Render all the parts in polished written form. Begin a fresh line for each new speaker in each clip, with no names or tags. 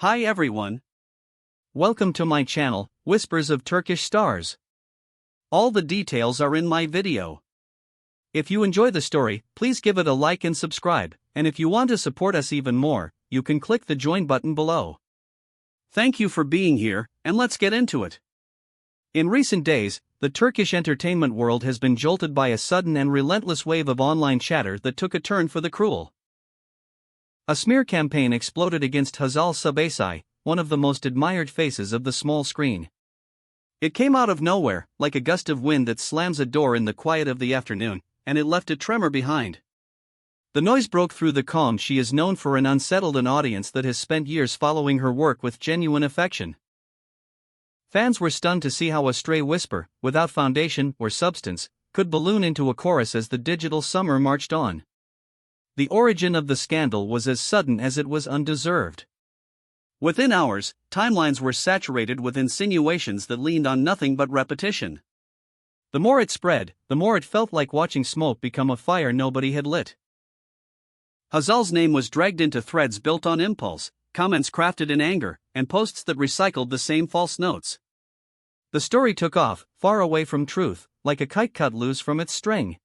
Hi everyone. Welcome to my channel, Whispers of Turkish Stars. All the details are in my video. If you enjoy the story, please give it a like and subscribe, and if you want to support us even more, you can click the join button below. Thank you for being here, and let's get into it. In recent days, the Turkish entertainment world has been jolted by a sudden and relentless wave of online chatter that took a turn for the cruel. A smear campaign exploded against Hazal Subaşı, one of the most admired faces of the small screen. It came out of nowhere, like a gust of wind that slams a door in the quiet of the afternoon, and it left a tremor behind. The noise broke through the calm she is known for and unsettled an audience that has spent years following her work with genuine affection. Fans were stunned to see how a stray whisper, without foundation or substance, could balloon into a chorus as the digital summer marched on. The origin of the scandal was as sudden as it was undeserved. Within hours, timelines were saturated with insinuations that leaned on nothing but repetition. The more it spread, the more it felt like watching smoke become a fire nobody had lit. Hazal's name was dragged into threads built on impulse, comments crafted in anger, and posts that recycled the same false notes. The story took off, far away from truth, like a kite cut loose from its string.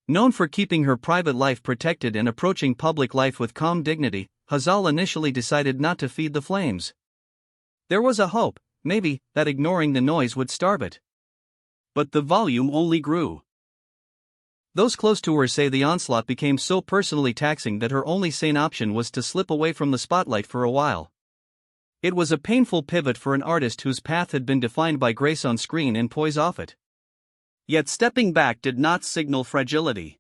Known for keeping her private life protected and approaching public life with calm dignity, Hazal initially decided not to feed the flames. There was a hope, maybe, that ignoring the noise would starve it. But the volume only grew. Those close to her say the onslaught became so personally taxing that her only sane option was to slip away from the spotlight for a while. It was a painful pivot for an artist whose path had been defined by grace on screen and poise off it. Yet stepping back did not signal fragility.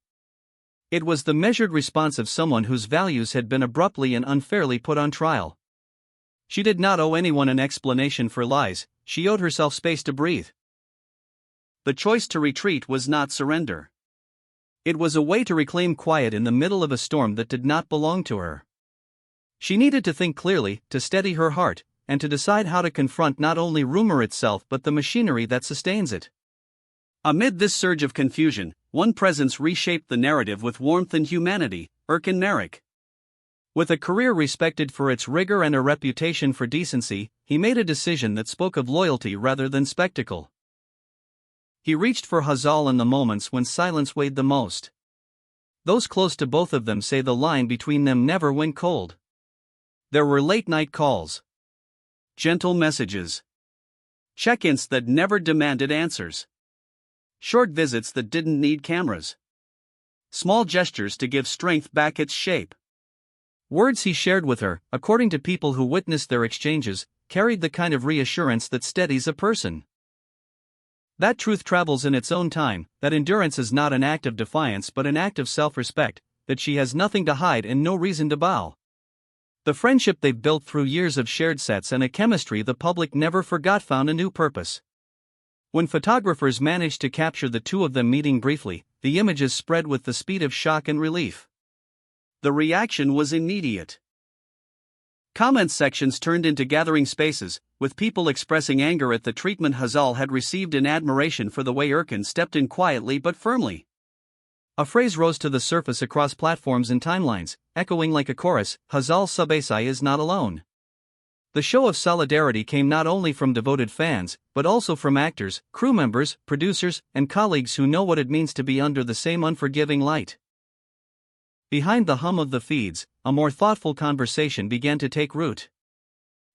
It was the measured response of someone whose values had been abruptly and unfairly put on trial. She did not owe anyone an explanation for lies, she owed herself space to breathe. The choice to retreat was not surrender. It was a way to reclaim quiet in the middle of a storm that did not belong to her. She needed to think clearly, to steady her heart, and to decide how to confront not only rumor itself but the machinery that sustains it. Amid this surge of confusion, one presence reshaped the narrative with warmth and humanity: Erkan Meriç. With a career respected for its rigor and a reputation for decency, he made a decision that spoke of loyalty rather than spectacle. He reached for Hazal in the moments when silence weighed the most. Those close to both of them say the line between them never went cold. There were late-night calls, gentle messages, check-ins that never demanded answers. Short visits that didn't need cameras. Small gestures to give strength back its shape. Words he shared with her, according to people who witnessed their exchanges, carried the kind of reassurance that steadies a person. That truth travels in its own time, that endurance is not an act of defiance but an act of self-respect, that she has nothing to hide and no reason to bow. The friendship they've built through years of shared sets and a chemistry the public never forgot found a new purpose. When photographers managed to capture the two of them meeting briefly, the images spread with the speed of shock and relief. The reaction was immediate. Comment sections turned into gathering spaces, with people expressing anger at the treatment Hazal had received and admiration for the way Erkan stepped in quietly but firmly. A phrase rose to the surface across platforms and timelines, echoing like a chorus: Hazal Subaşı is not alone. The show of solidarity came not only from devoted fans, but also from actors, crew members, producers, and colleagues who know what it means to be under the same unforgiving light. Behind the hum of the feeds, a more thoughtful conversation began to take root.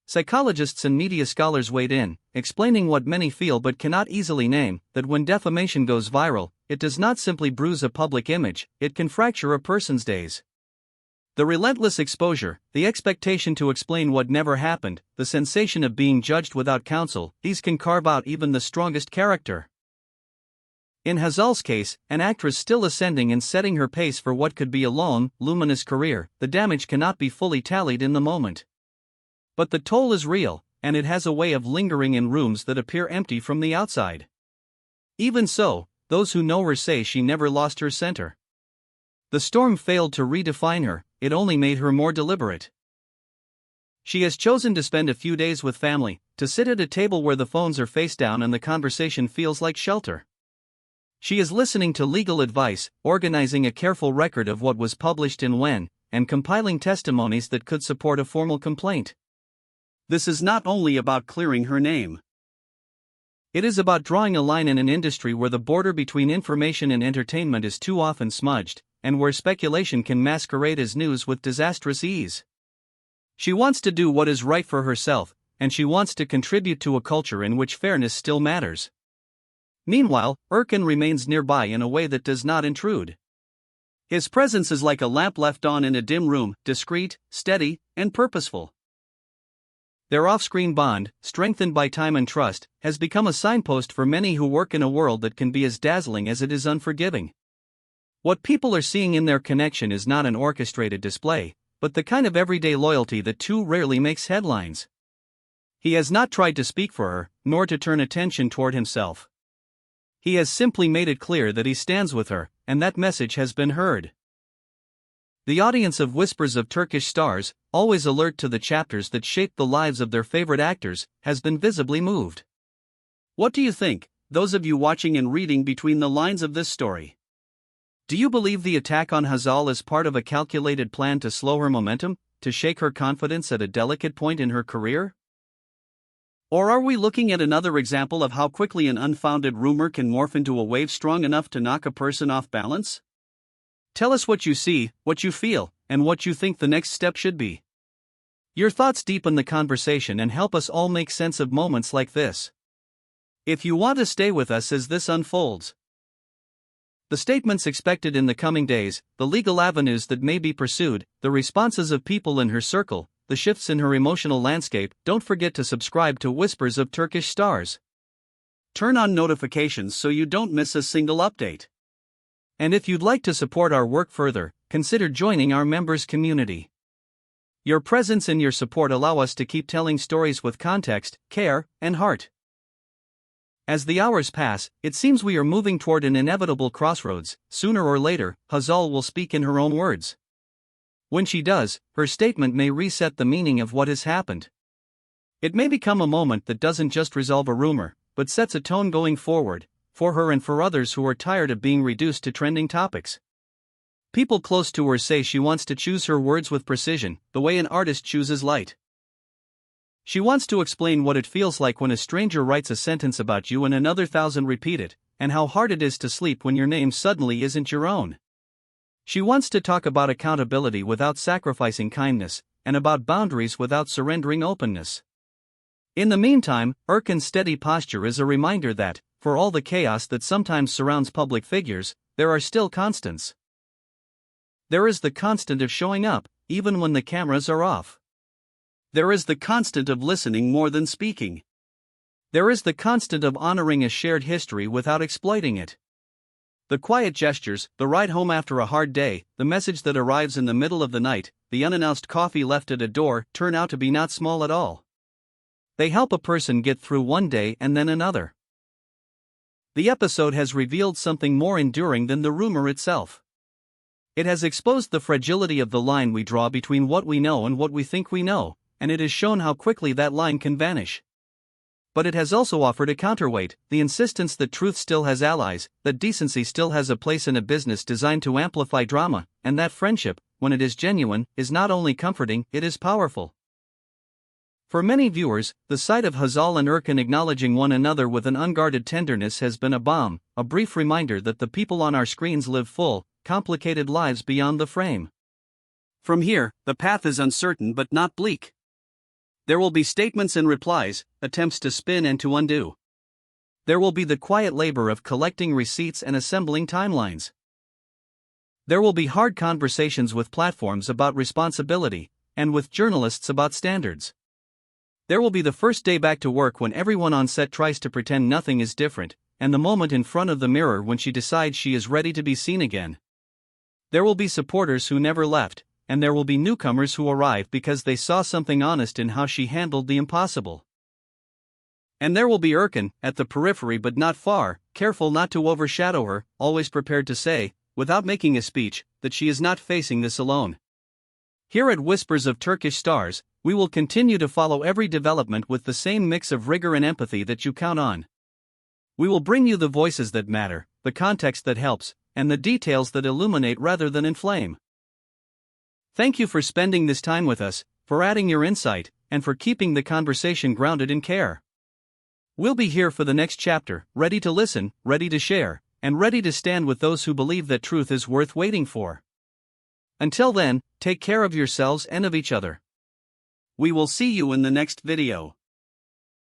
Psychologists and media scholars weighed in, explaining what many feel but cannot easily name: that when defamation goes viral, it does not simply bruise a public image, it can fracture a person's days. The relentless exposure, the expectation to explain what never happened, the sensation of being judged without counsel, these can carve out even the strongest character. In Hazal's case, an actress still ascending and setting her pace for what could be a long, luminous career, the damage cannot be fully tallied in the moment. But the toll is real, and it has a way of lingering in rooms that appear empty from the outside. Even so, those who know her say she never lost her center. The storm failed to redefine her, it only made her more deliberate. She has chosen to spend a few days with family, to sit at a table where the phones are face down and the conversation feels like shelter. She is listening to legal advice, organizing a careful record of what was published and when, and compiling testimonies that could support a formal complaint. This is not only about clearing her name. It is about drawing a line in an industry where the border between information and entertainment is too often smudged, and where speculation can masquerade as news with disastrous ease. She wants to do what is right for herself, and she wants to contribute to a culture in which fairness still matters. Meanwhile, Erkan remains nearby in a way that does not intrude. His presence is like a lamp left on in a dim room, discreet, steady, and purposeful. Their off-screen bond, strengthened by time and trust, has become a signpost for many who work in a world that can be as dazzling as it is unforgiving. What people are seeing in their connection is not an orchestrated display, but the kind of everyday loyalty that too rarely makes headlines. He has not tried to speak for her, nor to turn attention toward himself. He has simply made it clear that he stands with her, and that message has been heard. The audience of Whispers of Turkish Stars, always alert to the chapters that shape the lives of their favorite actors, has been visibly moved. What do you think, those of you watching and reading between the lines of this story? Do you believe the attack on Hazal is part of a calculated plan to slow her momentum, to shake her confidence at a delicate point in her career? Or are we looking at another example of how quickly an unfounded rumor can morph into a wave strong enough to knock a person off balance? Tell us what you see, what you feel, and what you think the next step should be. Your thoughts deepen the conversation and help us all make sense of moments like this. If you want to stay with us as this unfolds, the statements expected in the coming days, the legal avenues that may be pursued, the responses of people in her circle, the shifts in her emotional landscape, don't forget to subscribe to Whispers of Turkish Stars. Turn on notifications so you don't miss a single update. And if you'd like to support our work further, consider joining our members community. Your presence and your support allow us to keep telling stories with context, care, and heart. As the hours pass, it seems we are moving toward an inevitable crossroads. Sooner or later, Hazal will speak in her own words. When she does, her statement may reset the meaning of what has happened. It may become a moment that doesn't just resolve a rumor, but sets a tone going forward, for her and for others who are tired of being reduced to trending topics. People close to her say she wants to choose her words with precision, the way an artist chooses light. She wants to explain what it feels like when a stranger writes a sentence about you and another thousand repeat it, and how hard it is to sleep when your name suddenly isn't your own. She wants to talk about accountability without sacrificing kindness, and about boundaries without surrendering openness. In the meantime, Erkan's steady posture is a reminder that, for all the chaos that sometimes surrounds public figures, there are still constants. There is the constant of showing up, even when the cameras are off. There is the constant of listening more than speaking. There is the constant of honoring a shared history without exploiting it. The quiet gestures, the ride home after a hard day, the message that arrives in the middle of the night, the unannounced coffee left at a door, turn out to be not small at all. They help a person get through one day and then another. The episode has revealed something more enduring than the rumor itself. It has exposed the fragility of the line we draw between what we know and what we think we know, and it has shown how quickly that line can vanish. But it has also offered a counterweight, the insistence that truth still has allies, that decency still has a place in a business designed to amplify drama, and that friendship, when it is genuine, is not only comforting, it is powerful. For many viewers, the sight of Hazal and Erkan acknowledging one another with an unguarded tenderness has been a balm, a brief reminder that the people on our screens live full, complicated lives beyond the frame. From here, the path is uncertain but not bleak. There will be statements and replies, attempts to spin and to undo. There will be the quiet labor of collecting receipts and assembling timelines. There will be hard conversations with platforms about responsibility, and with journalists about standards. There will be the first day back to work when everyone on set tries to pretend nothing is different, and the moment in front of the mirror when she decides she is ready to be seen again. There will be supporters who never left, and there will be newcomers who arrive because they saw something honest in how she handled the impossible. And there will be Erkan, at the periphery but not far, careful not to overshadow her, always prepared to say, without making a speech, that she is not facing this alone. Here at Whispers of Turkish Stars, we will continue to follow every development with the same mix of rigor and empathy that you count on. We will bring you the voices that matter, the context that helps, and the details that illuminate rather than inflame. Thank you for spending this time with us, for adding your insight, and for keeping the conversation grounded in care. We'll be here for the next chapter, ready to listen, ready to share, and ready to stand with those who believe that truth is worth waiting for. Until then, take care of yourselves and of each other. We will see you in the next video.